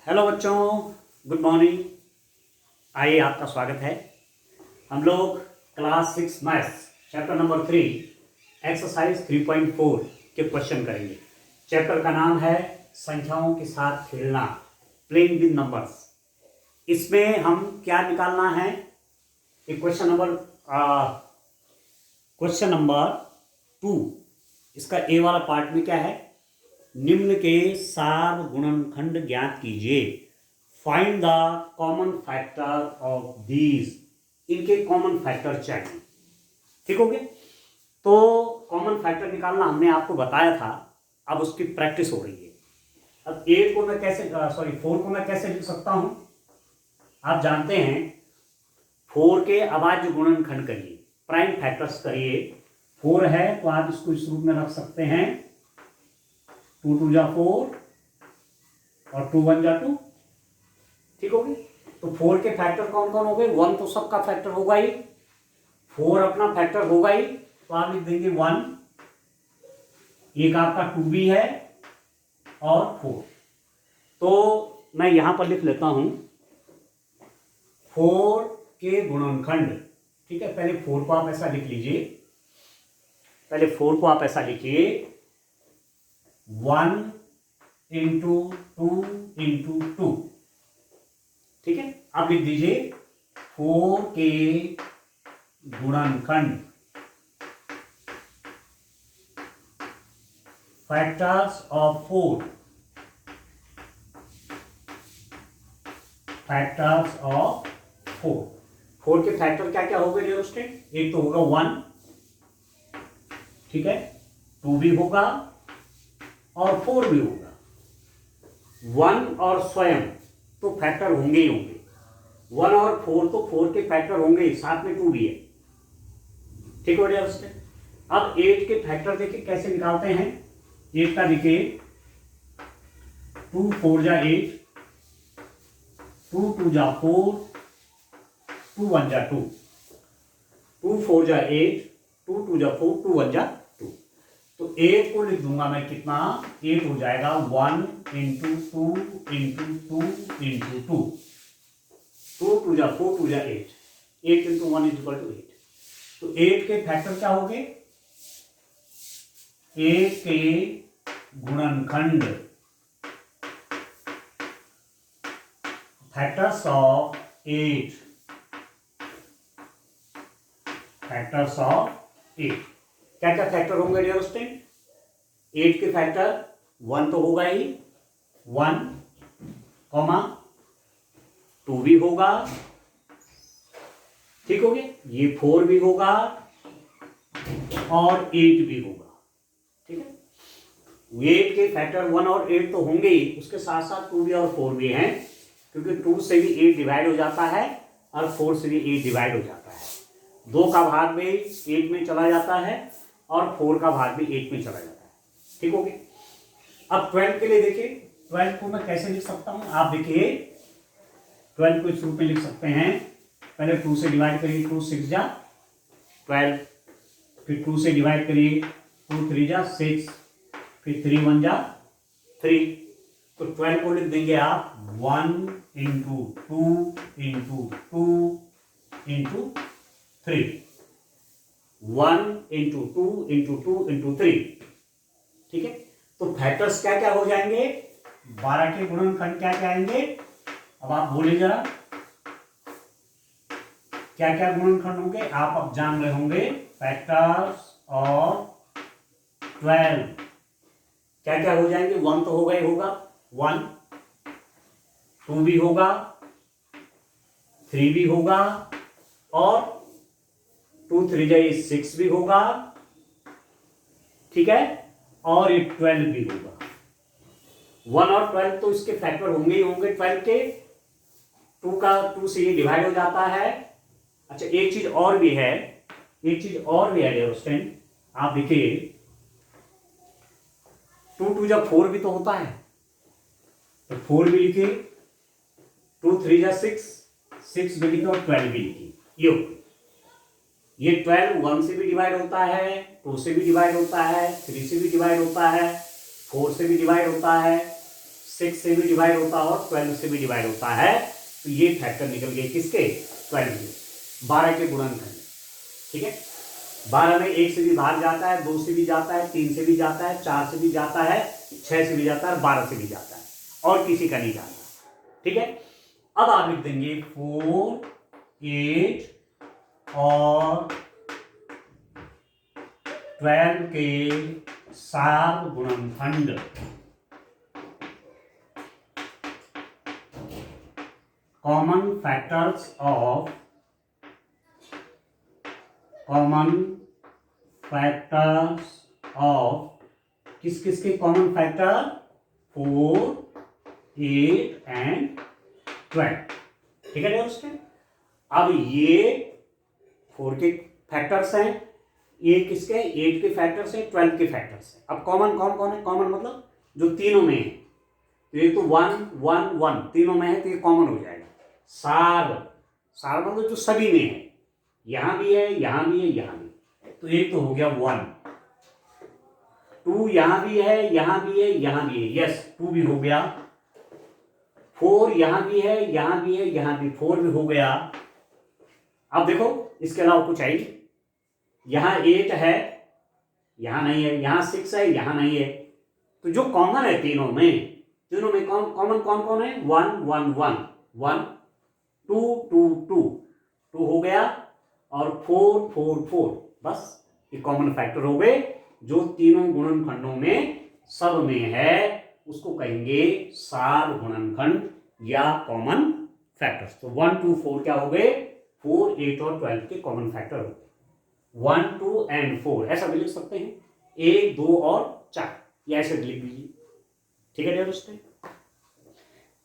Hello बच्चों, good morning. आइए, आपका स्वागत है। हम लोग class 6 maths chapter number 3 exercise 3.4 के क्वेश्चन करेंगे। चैप्टर का नाम है संख्याओं के साथ खेलना, प्लेइंग विद नंबर्स। इसमें हम क्या निकालना है? एक क्वेश्चन नंबर 2। इसका ए वाला पार्ट में क्या है? निम्न के सार गुणनखंड ज्ञात कीजिए। Find the common factor of these. इनके कॉमन फैक्टर चाहिए। ठीक हो गया? तो कॉमन फैक्टर निकालना हमने आपको बताया था, अब उसकी प्रैक्टिस हो रही है। अब 8 को मैं कैसे 4 को मैं कैसे लिख सकता हूं? आप जानते हैं 4 के अभाज्य गुणनखंड करिए, प्राइम फैक्टर्स करिए। 4 है तो आप इसको इस रूप में रख सकते हैं, 2 2 जा 4 और 2 1 जा 2। ठीक हो गई? तो 4 के फैक्टर कौन कौन हो गए? 1 तो सबका फैक्टर होगा ही, 4 अपना फैक्टर होगा ही, तो आप लिख देंगे 1। एक आपका 2 भी है और 4। तो मैं यहां पर लिख लेता हूं 4 के गुणनखंड। ठीक है, पहले 4 को आप ऐसा लिख लीजिए। पहले 4 को आप ऐसा लिखिए, 1 इंटू 2 इंटू 2। ठीक है, आप लिख दीजिए 4 के गुणनखंड, फैक्टर्स ऑफ 4, फैक्टर्स ऑफ 4। 4 के फैक्टर क्या क्या हो गए डियर स्टूडेंट? एक तो होगा 1, ठीक है, 2 भी होगा और 4 भी होगा। 1 और स्वयं तो फैक्टर होंगे ही होंगे। 1 और 4 तो 4 के फैक्टर होंगे ही, साथ में 2 भी है। ठीक हो डियर स्टूडेंट? अब 8 के फैक्टर देखिए कैसे निकालते हैं। 8 का देखिए 2 4 जा 8, 2 2 जा 4, 2 1 जा 2, 2 4 जा 8, 2 2 जा 4, 2 1 जा 2। तो 8 को लिख दूंगा मैं कितना? 8 हो जाएगा 1 इंटू 2 इंटू 2 इंटू 2। 2 2 जा 4, 2 जा 8, 8 इंटू 1 इज इक्वल टू 8। तो 8 के फैक्टर क्या हो गए? 8 के गुणनखंड, फैक्टर्स ऑफ 8, फैक्टर्स ऑफ 8। क्या क्या फैक्टर होंगे डियर स्टूडेंट? 8 के फैक्टर 1 तो होगा ही, 1 कॉमा 2 भी होगा। ठीक हो गया? ये 4 भी होगा और 8 भी होगा। ठीक है, 8 के फैक्टर 1 और 8 तो होंगे ही, उसके साथ साथ 2 भी और 4 भी हैं, क्योंकि 2 से भी 8 डिवाइड हो जाता है और 4 से भी 8 डिवाइड हो जाता है। 2 का भाग भी 8 में चला जाता है और 4 का भाग भी 8 में चला जाता है। ठीक हो गया? अब 12 के लिए देखिए, 12 को मैं कैसे लिख सकता हूं? आप देखिए 12 को इस रूप में लिख सकते हैं। पहले 2 से डिवाइड करिए, 2 6 जा 12, फिर 2 से डिवाइड करिए, 2 3 जा 6, फिर 3 1 जा 3। तो 12 को लिख देंगे आप 1 into 2 into 2 into 3, 1 into 2 into 2 into 3। ठीक है, तो फैक्टर्स क्या क्या हो जाएंगे? 12 के गुणनखंड क्या क्या आएंगे? अब आप बोलिए जरा, क्या क्या गुणनखंड होंगे? आप अब जान रहे होंगे। फैक्टर्स ऑफ 12 क्या क्या हो जाएंगे? 1 तो होगा ही होगा, 1, 2 भी होगा, 3 भी होगा और 2 3 जा 6 भी होगा। ठीक है, और ये 12 भी होगा। 1 और 12 तो इसके फैक्टर होंगे ही होंगे 12 के। 2 से ये डिवाइड हो जाता है। अच्छा, एक चीज और भी है, डियर स्टूडेंट। आप देखिए 2 2 जा 4 भी तो होता है, तो 4 भी लिखिए, 2 3 जा 6, 6 भी लिखिए और 12 भी लिखिए। ये 12 1 से भी डिवाइड होता है, 2 से भी डिवाइड होता है, 3 से भी डिवाइड होता है, 4 से भी डिवाइड होता है, 6 से भी डिवाइड होता है और 12 से भी डिवाइड होता है। तो ये फैक्टर निकल गए किसके, 12 के, 12 के गुणनखंड। ठीक है, 12 में 1 से भी बाहर जाता है, 2 से भी जाता है, 3 से भी जाता है, 4 से भी जाता है, 6 से भी जाता है, 12 से भी जाता है, और किसी का नहीं जाता। ठीक है, अब आप लिख देंगे 4, 8 और 12 के सार गुणनखंड। कॉमन फैक्टर्स ऑफ किस किस के कॉमन फैक्टर, 4, 8 एंड 12। ठीक है दोस्तों, अब ये 4 के फैक्टर्स हैं, ये किसके, 8 के फैक्टर्स हैं, 12 के फैक्टर्स हैं। अब कॉमन कौन कौन है, कॉमन मतलब जो तीनों में है, तो ये तो 1 1 1 तीनों में है, तो ये कॉमन हो जाएगा। सार मतलब जो सभी में है, यहां भी है, यहां भी है, यहां भी है, तो एक तो हो गया 1, 2 यहां भी है, यहां भी है, यहां भी है, यस 2 भी हो गया, 4 यहां भी है, यहां भी है, यहां भी, 4 भी हो गया। अब देखो इसके अलावा कुछ है, यहां 8 है, यहां नहीं है, यहां 6 है, यहां नहीं है, तो जो कॉमन है तीनों में कॉमन कौन कौन है, 1 1 1 1 2 2 2 2 हो गया, और 4 4 4, बस ये कॉमन फैक्टर हो गए जो तीनों गुणनखंडों में सब में है, उसको कहेंगे सार गुणनखंड या कॉमन फैक्टर्स। तो 1 2 4 क्या हो गए, 4 8 और 12 के कॉमन फैक्टर हो गए। 1 2 एंड 4 ऐसा भी लिख सकते हैं, 1 2 और 4, ये ऐसे लिख दीजिए। ठीक है डियर दोस्तों,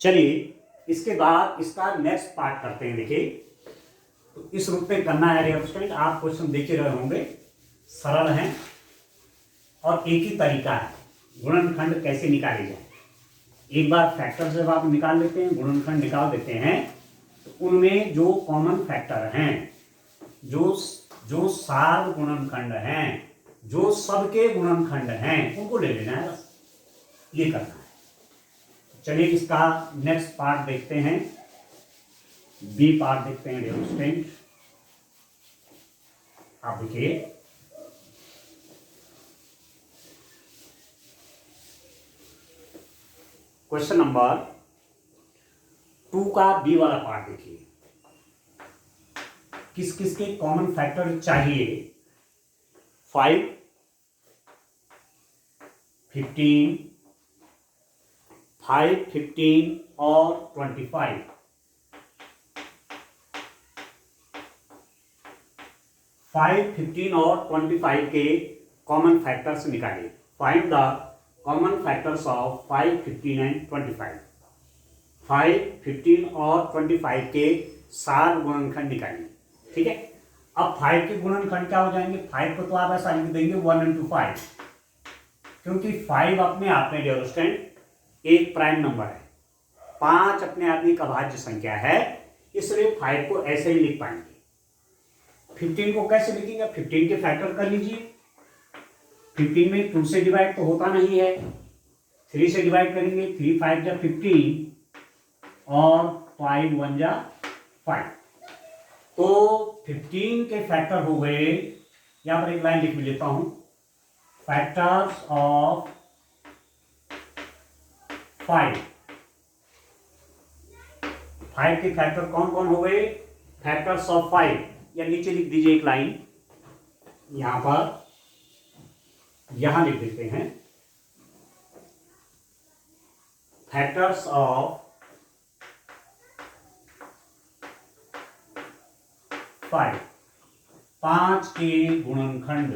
चलिए इसके बाद इसका नेक्स्ट पार्ट करते हैं। देखिए, तो इस रूप में करना है डियर स्टूडेंट, आप क्वेश्चन देख रहे होंगे, सरल हैं और एक ही तरीका है गुणनखंड कैसे निकाले जाए। एक बार फैक्टर जब आप निकाल लेते हैं, गुणनखंड निकाल देते हैं, तो उनमें जो कॉमन फैक्टर हैं, जो सार गुणनखंड हैं, जो सबके गुणनखंड हैं, उनको ले लेना है, बस ये करना है। चलिए इसका नेक्स्ट पार्ट देखते हैं, बी पार्ट देखते हैं डियर स्टूडेंट। आप देखिए, क्वेश्चन नंबर 2 का बी वाला पार्ट देखिए, किस किस के कॉमन फैक्टर चाहिए, 5 15 5 15 और 25। 5 15 और 25 के कॉमन फैक्टर्स निकालिए। Find the common factors of 5 15 and 25। 5 15 और 25 के सार गुणनखंड निकालिए। ठीक है, अब 5 के गुणनखंड क्या हो जाएंगे, 5 को तो आप ऐसा लिख देंगे 1 into 5, क्योंकि 5 अपने आप में डियर स्टूडेंट एक प्राइम नंबर है, 5 अपने आप में एक अभाज्य संख्या है, इसलिए 5 को ऐसे ही लिख पाएंगे। 15 को कैसे लिखेंगे, 15 के फैक्टर कर लीजिए। 15 में 2 से डिवाइड तो होता नहीं है, 3 से डिवाइड करेंगे, 3 5 जा 15 और 5 1 जा 5, तो 15 के फैक्टर हो गए। यहां पर एक लाइन लिख भी लेता हूं, फैक्टर्स ऑफ 5 के फैक्टर कौन कौन हो गए, फैक्टर्स ऑफ 5, या नीचे लिख दीजिए एक लाइन, यहां पर यहां लिख देते हैं, फैक्टर्स ऑफ 5 के गुणनखंड।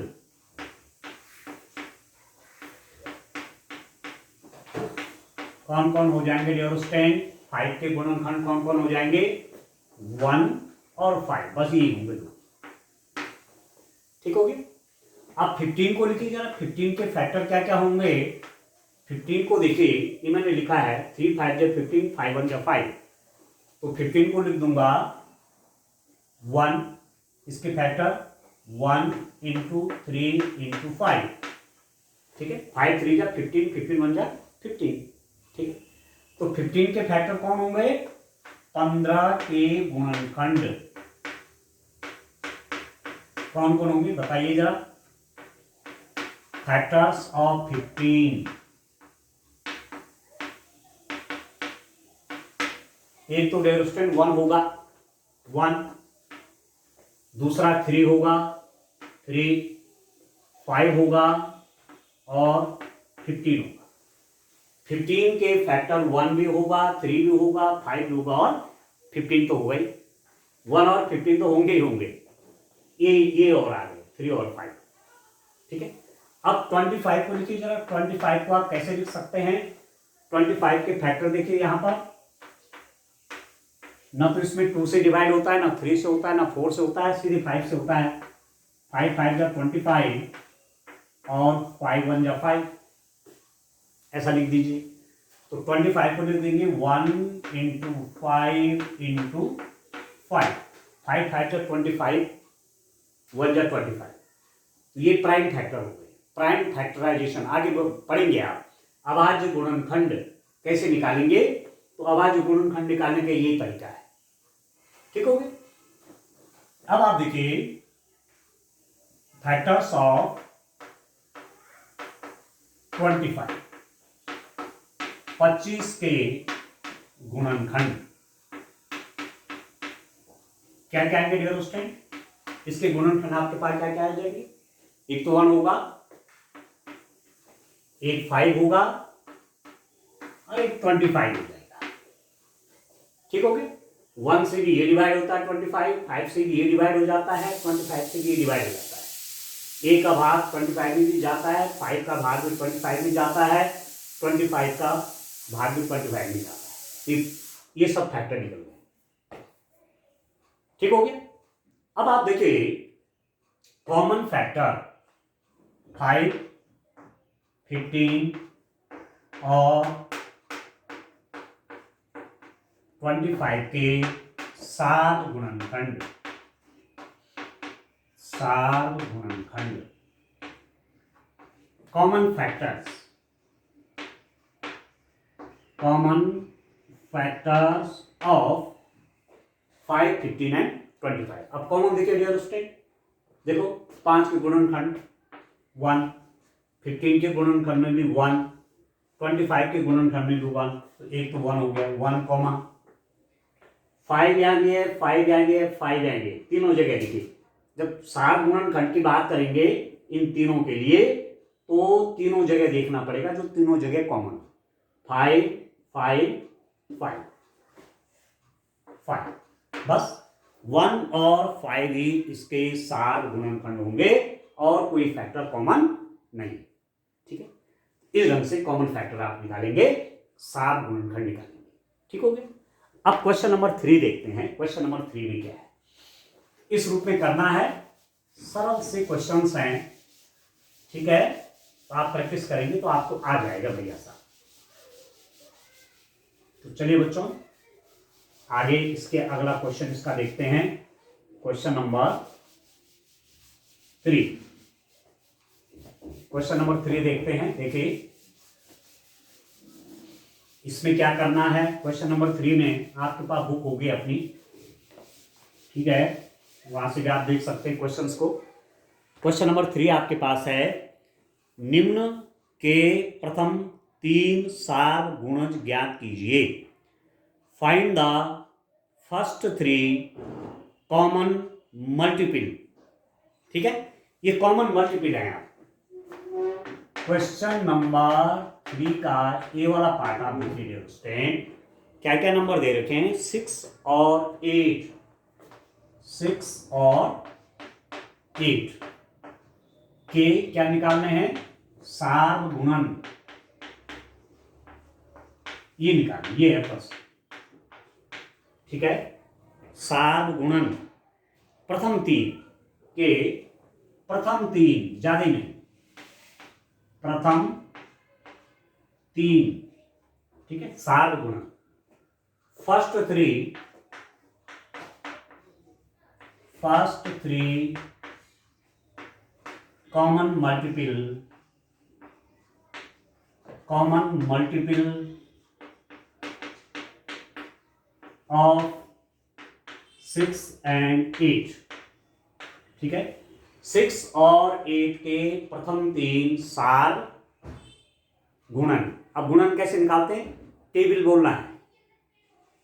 कौन कौन हो जाएंगे डियर स्टूडेंट, 5 के गुणनखंड कौन कौन हो जाएंगे, 1 और 5, बस यही होंगे दो। ठीक हो गया। अब 15 को लिखिए जरा, 15 के फैक्टर क्या क्या होंगे। 15 को देखिए, ये मैंने लिखा है 3 5 जा 15, 5 1 जा 5, तो 15 को लिख दूंगा 1, इसके फैक्टर 1 into 3 into 5, ठीक है, 5 3 जा 15, 15 1 जा 15, ठीक है। तो 15 के फैक्टर कौन होंगे? 15 के गुणनखंड कौन कौन होंगे बताइए जरा। फैक्टर्स ऑफ 15, एक तो डियर स्टूडेंट 1 होगा, 1, दूसरा 3 होगा, 3, 5 होगा और 15 होगा। 15 के फैक्टर 1 भी होगा, 3 भी होगा, 5 भी होगा और 15 तो होगा ही। 1 और 15 तो होंगे ही होंगे। ये और आ गए 3 और 5। ठीक है, अब 25 को लिखिए जरा। 25 को आप कैसे लिख सकते हैं? 25 के फैक्टर देखिए यहां पर, ना तो इसमें 2 से डिवाइड होता है, ना 3 से होता है, ना 4 से होता है, सीधे 5 से होता है। 5 5 जा 25 और 5 1 जा 5, ऐसा लिख दीजिए। तो 25 को लिख देंगे 1 इंटू 5 इंटू 5, 5 5 जा 25, 1 जा 25। तो ये प्राइम फैक्टर हो गए, प्राइम फैक्टराइजेशन। आगे पढ़ेंगे आप अभाज्य गुणनखंड कैसे निकालेंगे। तो अभाज्य गुणनखंड निकालने का ये तरीका है। ठीक हो गया। अब आप देखिए फैक्टर्स ऑफ 25, 25 के गुणनखंड क्या क्या आएंगे डियर स्टूडेंट? इसके गुणनखंड आपके पास क्या क्या आ जाएंगे? एक तो 1 होगा, एक 5 होगा और एक 25 हो जाएगा। ठीक हो गया। 1 से भी ये डिवाइड होता है 25, 5 से भी ये डिवाइड हो जाता है, 25 से भी ये डिवाइड हो जाता है। ए का भाग 25 में भी जाता है, 5 का भाग भी 25 में जाता है, 25 का भाग भी 25 में जाता है। ये सब फैक्टर निकल गए। ठीक हो गया। अब आप देखिए कॉमन फैक्टर 5, 15 और 25 के सार गुणनखंड, कॉमन फैक्टर्स ऑफ 5, 15 एंड 25। अब कॉमन देखिए डियर स्टूडेंट, देखो 5 के गुणनखंड 1, 15 के गुणनखंड में भी 1, 25 के गुणनखंड में भी 1, तो एक तो 1 हो गया। 1 कॉमा 5 आएंगे, 5 आएंगे, 5 आएंगे, तीनों जगह देखिए। जब सार गुणनखंड की बात करेंगे इन तीनों के लिए तो तीनों जगह देखना पड़ेगा, जो तीनों जगह कॉमन 5 5 5 5, बस 1 और 5 ही इसके सार गुणनखंड होंगे और कोई फैक्टर कॉमन नहीं। ठीक है, इस ढंग से कॉमन फैक्टर आप निकालेंगे, सार गुणनखंड निकालेंगे। ठीक हो गया। अब क्वेश्चन नंबर 3 देखते हैं। क्वेश्चन नंबर 3 में क्या है, इस रूप में करना है, सरल से क्वेश्चंस हैं। ठीक है, तो आप प्रैक्टिस करेंगे तो आपको आ जाएगा भैया साहब। तो चलिए बच्चों आगे इसके अगला क्वेश्चन इसका देखते हैं। क्वेश्चन नंबर 3, क्वेश्चन नंबर 3 देखते हैं। देखिए इसमें क्या करना है। क्वेश्चन नंबर 3 में आपके पास बुक होगी अपनी, ठीक है, वहां से भी आप देख सकते हैं क्वेश्चंस को। क्वेश्चन नंबर 3 आपके पास है, निम्न के प्रथम 3 सार गुणज ज्ञात कीजिए। Find the first 3 common multiple. ठीक है, ये कॉमन मल्टीपल है। क्वेश्चन नंबर 3 का ए वाला पार्ट आप देखिए स्टूडेंट, क्या क्या नंबर दे रखे हैं, 6 और 8, 6 और 8 के क्या निकालने हैं, सार गुणन, ये निकालना, ये है प्रश्न। ठीक है, सार गुणन प्रथम 3 के, प्रथम 3 ज्यादा नहीं, प्रथम 3, ठीक है, सार गुणन first 3 common multiple of 6 and 8, ठीक है। 6 और 8 के प्रथम 3 सार गुणन। अब गुणन कैसे निकालते हैं, टेबल बोलना है।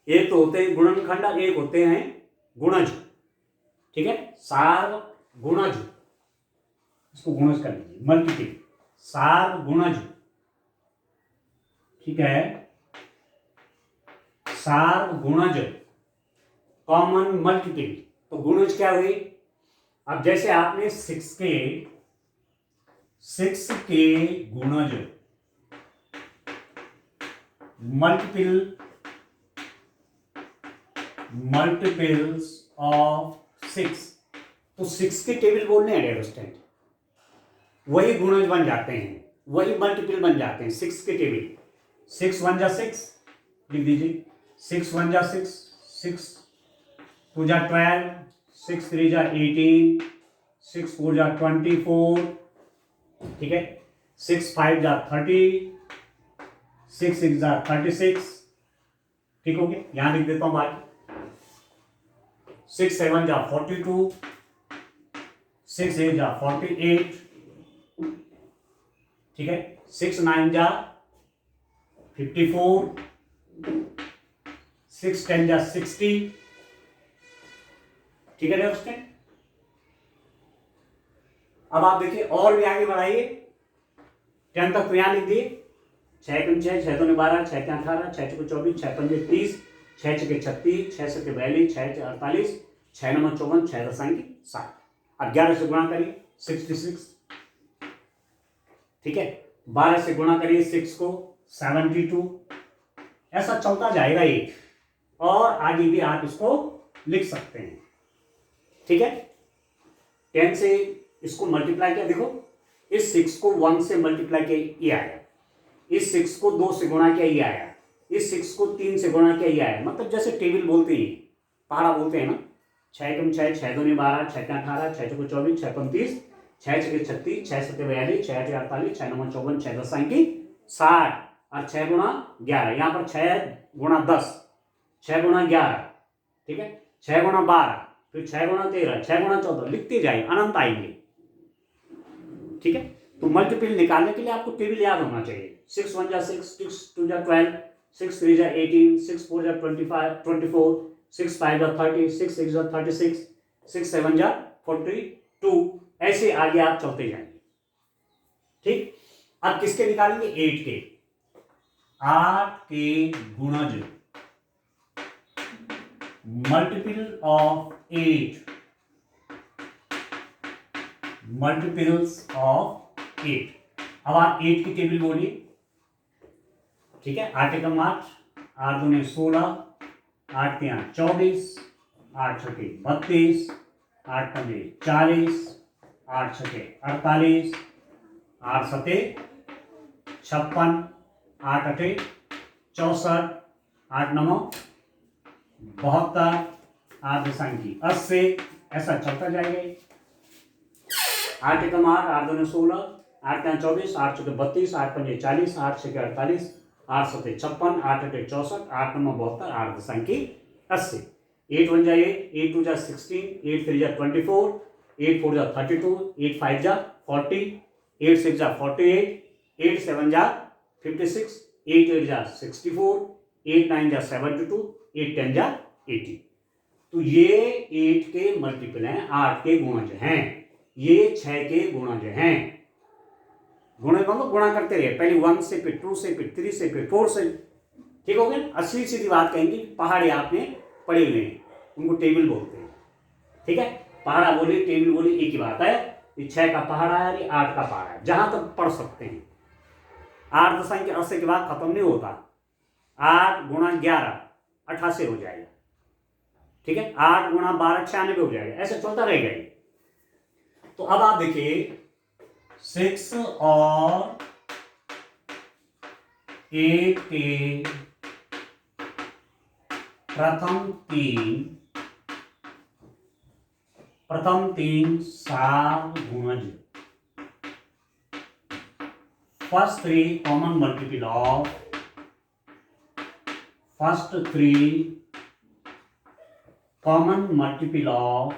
एक तो होते हैं गुणनखंड और एक होते हैं गुणज, ठीक है। सार गुणज, इसको गुणज कर लीजिए, मल्टीपल, सार गुणज, ठीक है। सार गुणज कॉमन मल्टीपल, तो गुणज क्या हुई। अब जैसे आपने 6 के गुणज मल्टीपल्स ऑफ 6, तो 6 के टेबल बोलने हैं डियर स्टूडेंट, वही गुणज बन जाते हैं, वही मल्टीपल बन जाते हैं 6 के टेबल। 6 1 जा 6 लिख दीजिए, 6 1 जा 6, 6 2 जा 12, 6 3 जा 18, 6 4 जा 24, ठीक है। 6 5 जा 30, 6 6 जा 36, ठीक हो गया। यहां लिख देता हूं बाकी। 6 7 जा 42, 6 8 जा 48, ठीक है। 6 9 जा 54, 6 10 जा 60, ठीक है दोस्तों। अब आप देखिए और भी आगे बढ़ाइए, 10 तक तो यहां लिख दिए। 6 कम 6, 6 2 12, 6 के 18, 6 चौके 24, 6 पंजे 30, 6 छके 36, 6 सके 42, 6 48, 6 9 54, 6 दशांकी 60। अब 11 से गुणा करिए 66, ठीक है। 12 से गुणा करिए 6 को 72, ऐसा चलता जाएगा ये, और आगे भी आप इसको लिख सकते हैं, ठीक है। 10 से इसको मल्टीप्लाई किया, देखो इस 6 को 1 से मल्टीप्लाई किया ये आया, इस 6 को 2 से गुणा किया ये आया, इस 6 को 3 से गुणा किया ये आया। मतलब जैसे टेबल बोलते हैं, पहाड़ा बोलते हैं ना, 6 कम 6, 6 2 12, 6 के 18, 6 चौके 24, 6 35, 6 छके 36, 6 सत्ते 42, 6 8 48, 6 9 54, 6 दशांकी 60, और 6 गुणा 11, यहाँ पर 6 गुणा 10, 6 गुणा 11, ठीक है। 6 गुणा 12, फिर 6 गुणा 13, 6 गुणा 14, लिखते जाए, अनंत आएंगे, ठीक है। तो मल्टीपल निकालने के लिए आपको टेबल याद होना चाहिए। 6 1 जा 6, 6 2 जा 12, 6 3 जा 18, 6 4 जा 24, 6 5 जा 30, 6 6 जा 36, 6 7 जा 42, ऐसे आगे आप चलते जाएंगे, ठीक। अब किसके निकालेंगे, 8 के। 8 के गुणज मल्टीपल ऑफ 8, मल्टीपल्स ऑफ 8। अब आप 8 की टेबल बोलिए, ठीक है। 8 एकम 8, 8 दूनी 16, 8 के 8 24, 8 छके 32, 8 पंजे 40, 8 छके 48, 8 सते 56, 8 अठे 64, 8 9 72, 8 दशांकी 80, ऐसा चलता जाएगा। 8 एकम 8, 8 दूनी 16, 8 के 24, 8 छके 32, 8 पंजे 40, 8 छके 48, 8 सते 56, 8 अठे 64, 8 9 72, 8 दशांकी 80। 8 1 जा 8, 8 2 जा 16, 8 3 जा 24, 8 4 जा 32, 8 5 जा 40, 8 6 जा 48, 8 7 जा 56, 8 8 जा 64, 8 9 जा 72, 8 10 जा 80। तो ये 8 के मल्टीपल हैं, 8 के गुणज हैं, ये 6 के गुणज हैं। गुणज मतलब गुणा करते रहिए, पहले 1 से, फिर 2 से, फिर 3 से, फिर 4 से, ठीक हो गया। असली सीधी बात कहेंगे, पहाड़े आपने पढ़े हुए हैं, उनको टेबल बोलते हैं, ठीक है। पहाड़ा बोले टेबल बोले एक ही बात है। ये 6 का पहाड़ा है, ये 8 का पहाड़ा है, जहां तक पढ़ सकते हैं। 8 दशांकी 80 के बाद खत्म नहीं होता, 8 गुणा 11 88 हो जाएगा, ठीक है। 8 गुणा 12 96 हो जाएगा, ऐसे चलता रहेगा। तो अब आप देखिए 6 और 8 के प्रथम तीन सार गुणज, first 3 common multiple of first 3 common multiple of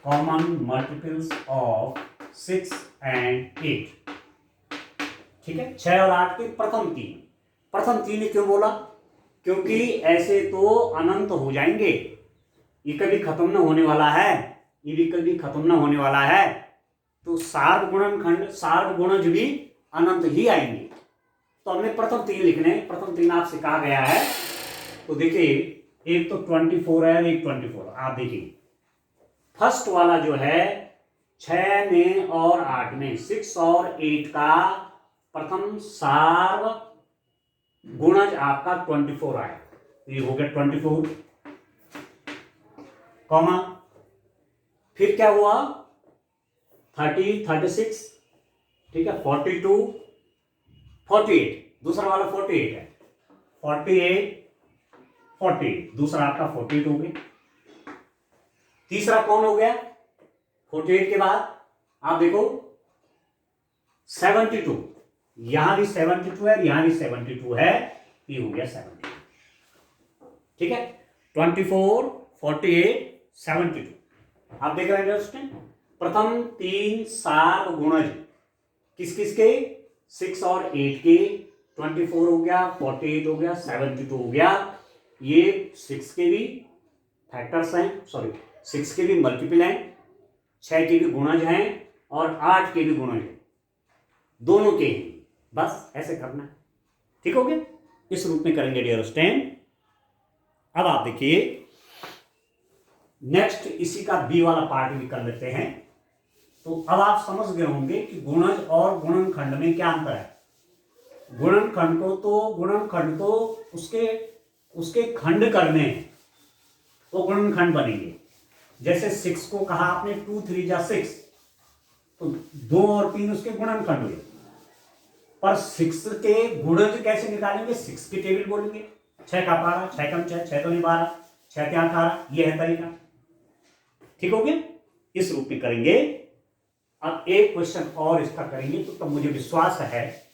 common multiples of 6 and 8। ठीक है, 6 और 8 के प्रथम तीन क्यों बोला? क्योंकि ऐसे तो अनंत हो जाएंगे, ये कभी खत्म न होने वाला है, ये भी कभी खत्म न होने वाला है, तो सार्वगुणनखंड सार्वगुणज भी अनंत ही आएंगे। तो हमने प्रथम तीन लिखने, प्रथम तीन आपसे कहा गया है। तो देखिए, एक तो 24 है, एक 24। आप देखिए फर्स्ट वाला जो है 6 में और 8 में, 6 और 8 का प्रथम सार्वगुणज आपका 24 आया, ये हो गया 24, कॉमा फिर क्या हुआ 30, 36, ठीक है, 42, 48, दूसरा वाला 48 है, 48, 48, दूसरा आपका 48 हो गया। तीसरा कौन हो गया 48 के बाद? आप देखो 72, यहां भी 72 है, यहां भी 72 है, ये हो गया 72। ठीक है, 24, 48, 72। आप देख रहे हैं स्टूडेंट, प्रथम तीन सार्वगुणज किस किस के? 6 और 8 के, 24 हो गया, 48 हो गया, 72 हो गया। ये 6 के भी फैक्टर्स हैं, सॉरी 6 के भी मल्टीपल हैं, 6 के भी गुणज हैं और 8 के भी गुणज हैं, दोनों के ही। बस ऐसे करना है, ठीक हो गया? इस रूप में करेंगे डियर स्टूडेंट। अब आप देखिए नेक्स्ट इसी का बी वाला पार्ट भी कर लेते हैं। तो अब आप समझ गए होंगे कि गुणज और गुणनखंड में क्या अंतर है। गुणनखंड तो उसके खंड करने हैं, वो गुणनखंड बनेंगे। जैसे 6 को कहा आपने 2 3 जा 6, तो 2 और 3 उसके गुणनखंड हुए। पर 6 के गुणज कैसे निकालेंगे? 6 की टेबल बोलेंगे, 6 का पारा, 6 कम 6, 6 तो नहीं 12, 6 क्या 18, यह है तरीका। ठीक हो गया? इस रूप में करेंगे। अब एक क्वेश्चन और इसका करेंगे तो तब मुझे विश्वास है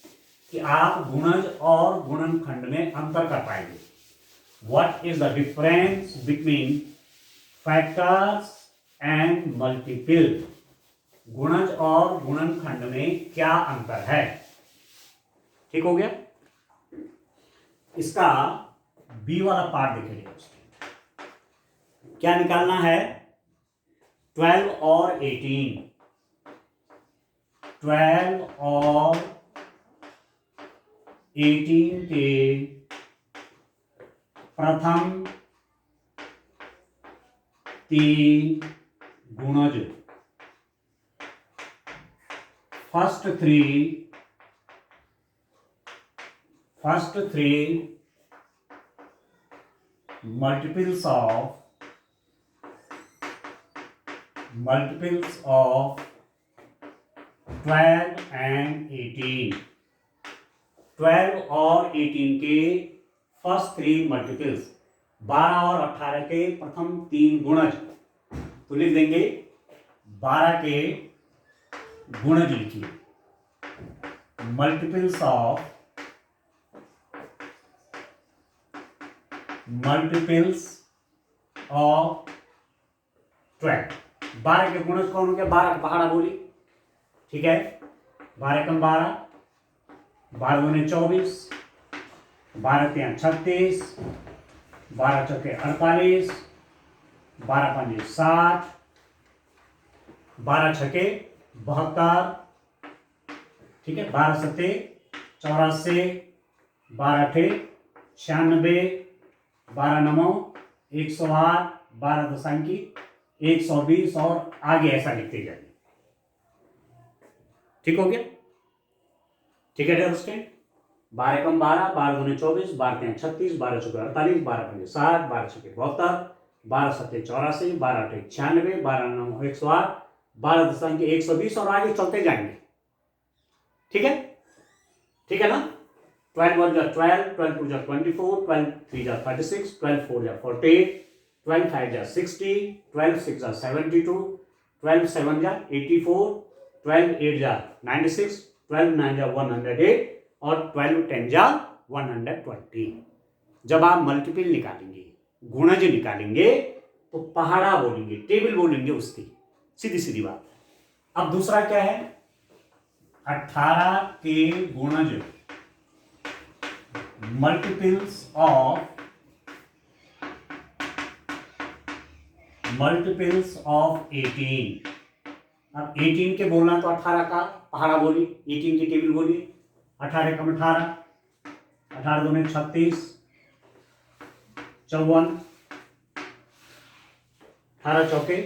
कि आप गुणज और गुणनखंड में अंतर कर पाएंगे। What is the difference between factors and multiple? गुणज और गुणनखंड में क्या अंतर है? ठीक हो गया? इसका बी वाला पार्ट देखेंगे। क्या निकालना है? 12 और 18, 12 और 18 के प्रथम तीन गुणज, first three multiples of 12 and 18, 12 और 18 के फर्स्ट 3 मल्टीपल्स, 12 और 18 के प्रथम 3 गुणज। तो लिख देंगे 12 के गुणज लिखिए, मल्टीपल्स ऑफ 12। 12 के गुणज कौन हो गया? 12 का पहाड़ा बोली, ठीक है, 12 कम 12, 12 दूनी 24, 12 तिया 36, 12 चौके 48, 12 पंजे 60, 12 छके 72, ठीक है, 12 सत्ते 84, 12 अठे 96, 12 नमो 108, 12 दशांकी 120 और आगे ऐसा लिखते जाइए। ठीक हो गया? ठीक है डियर स्टूडेंट, 12 कम 12, 12 दूनी 24, 12 तिया 36, 12 चौके 48, 12 पंजे 60, 12 छके 72, 12 सत्ते 84, 12 अठे 96, 12 नमो 108, 12 दशांकी 120 और आगे चलते जाएंगे। ठीक है? ठीक है ना? 12 1 जा 12, 12 2 जा 24, 12 3 जा 36, 12 4 जा 48, 12 5 जा 60, 12 6 जा 72, 12 7 जा 84, 12 8 जा 96, 12 9 जा 108 और 12 10 जा 120। जब आप मल्टीपल निकालेंगे, गुणज निकालेंगे, तो पहाड़ा बोलेंगे, टेबल बोलेंगे उसकी, सीधी सीधी बात। अब दूसरा क्या है, 18 के गुणज, मल्टीपल्स ऑफ 18। अब 18 के बोलना तो 18 का पहाड़ा बोलिए, 18 की टेबल बोलिए। 18 कम 18, 18 दूनी 36, 54, 18 चौके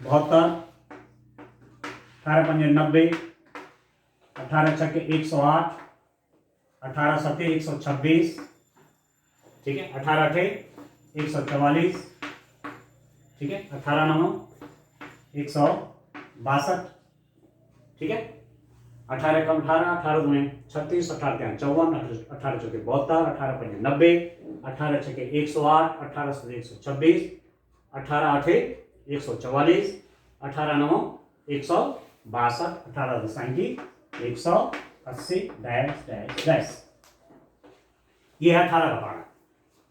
72, 18 पंजे 90, 18 छक्के 108, 18 सत्ते 126, ठीक है, 18 अठे 144, ठीक है, 18 नौ 162, ठीक है, 18 कम 18, 18 दूने 36, 18 तेरह 54, 18 चौके 72, 18 पंजे 90, 18 छक्के 108, 18 सत्ते 126, 18 अठे 144, 18 नौ 162, 18 दसाएंगी 180 डैश डैश डैश। ये है 18 का पहाड़ा।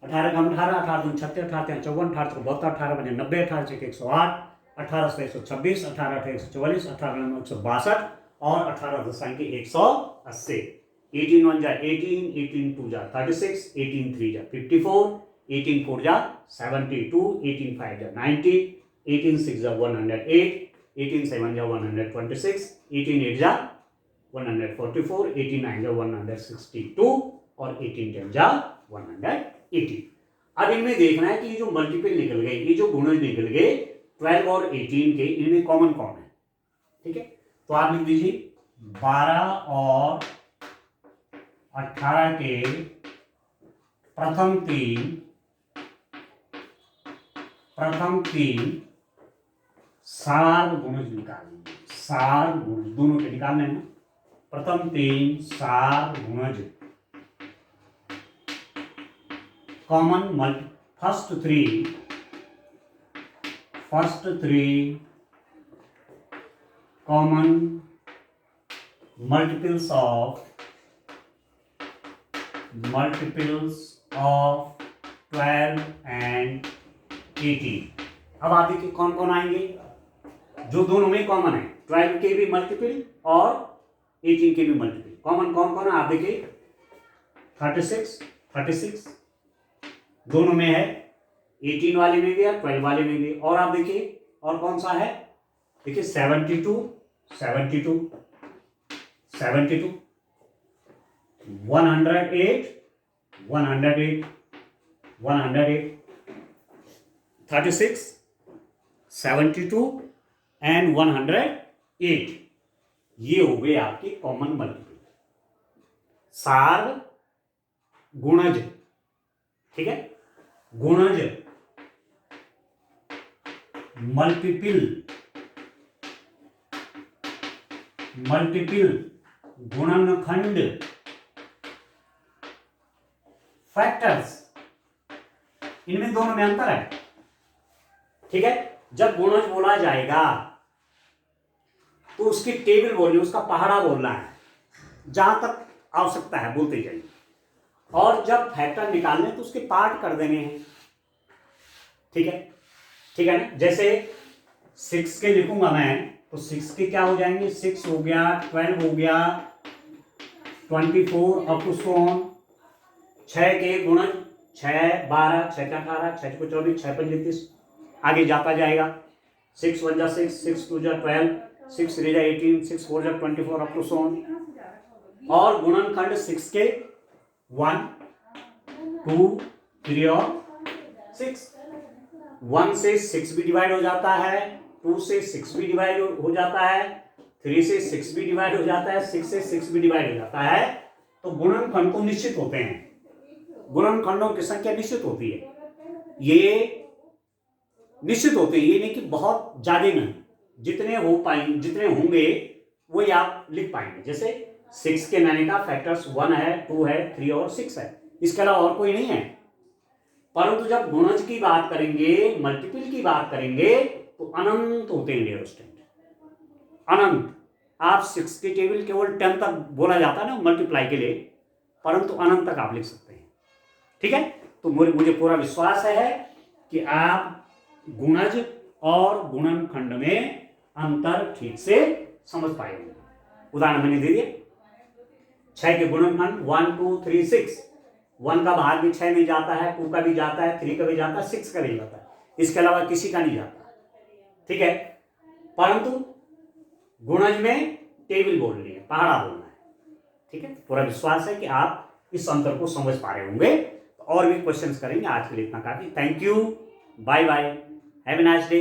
18 कम 18, 18 दूनी 36, 18 तेरह 54, 18 चौके 72, 18 पंजे 90, 18 छक्के 108, 18 सत्ते 126, 18 अठे 144, 18 नौ 162 और 18 दसाएंगे 180। 18 1 जा 18, 18 2 जा 36, 18 3 जा 54, 18 4 जा 72, 18 5 जा 90, 18 6 जा 108, 18 7 जा 126, 18 8 जा 144, 18 9 जा 162 और 18 10 जा 180। अब इनमें देखना है कि ये जो मल्टीपल निकल गए, ये जो गुणज निकल गए 12 और 18 के, इनमें कॉमन कौन है, ठीक है। तो आप लिख दीजिए 12 और 18 के प्रथम तीन सार गुणज निकालेंगे। सार गुणज दोनों के निकालने हैं, प्रथम तीन सार गुणज, common first three common multiples of 12 and 18। अब आप देखिए कौन कौन आएंगे, जो दोनों में कॉमन है, 12 के भी मल्टीपल और 18 के भी मल्टीपल। कॉमन कौन कौन है आप देखिए, 36 दोनों में है, 18 वाले में भी है, 12 वाले में भी। और आप देखिए और कौन सा है, देखिए 72 108 36 72 एंड 108। ये हो गए आपके कॉमन मल्टीपल, सार गुणज, ठीक है। गुणज मल्टीपल गुणनखंड फैक्टर्स, इनमें दोनों में अंतर है, ठीक है। जब गुणज बोला जाएगा तो उसकी टेबल बोलनी, उसका पहाड़ा बोलना है, जहां तक आवश्यकता है बोलते जाइए। और जब फैक्टर निकालने तो उसके पार्ट कर देने हैं, ठीक है ना। जैसे 6 के लिखूंगा मैं तो 6 के क्या हो जाएंगे, 6 हो गया, 12 हो गया, 24 अप टू सो ऑन। 6 के गुणज 6 12, 6 का 18, 6 को 24, 6 5 30, आगे जाता जाएगा। 6 1 जा 6, 6 2 जा 12, 6 3 जा 18, 6 4 जा 24 अप टू सो ऑन। और गुणनखंड 6 के 1 2 3 और 6। 1 से 6 भी डिवाइड हो जाता है, 2 से 6 भी डिवाइड हो जाता है, 3 से 6 भी डिवाइड हो जाता है, 6 से 6 भी डिवाइड हो जाता है। तो गुणनखंड तो निश्चित होते हैं, गुणनखंडों की संख्या निश्चित होती है, ये निश्चित होते हैं, ये नहीं कि बहुत ज्यादा नहीं, जितने हो पाएंगे, जितने होंगे वही आप लिख पाएंगे। जैसे 6 के मैंने का फैक्टर्स 1 है, 2 है, 3 और 6 है, इसके अलावा और कोई नहीं है। परंतु जब गुणज की बात करेंगे, मल्टीपल की बात करेंगे तो अनंत होते हैं डियर स्टूडेंट, अनंत। आप 6 की टेबल केवल 10 तक बोला जाता है ना मल्टीप्लाई के लिए, परंतु अनंत तक आप लिख सकते हैं। ठीक है, तो मुझे पूरा विश्वास है कि आप गुणज और गुणनखंड में अंतर ठीक से समझ पाएंगे। उदाहरण मैंने दे दिया, 6 के गुणनखंड 1 2 3 6, 1 का भाग भी 6 नहीं जाता है, 2 का भी जाता है, 3 का भी जाता है, 6 का भी जाता है, इसके अलावा किसी का नहीं जाता। ठीक है, परंतु गुणज में टेबल बोलनी है, पहाड़ा बोलना है। ठीक है, पूरा विश्वास है कि आप इस अंतर को समझ पा रहे होंगे। और भी क्वेश्चंस करेंगे, आज के लिए इतना काफी। Thank you, bye bye, have a nice day.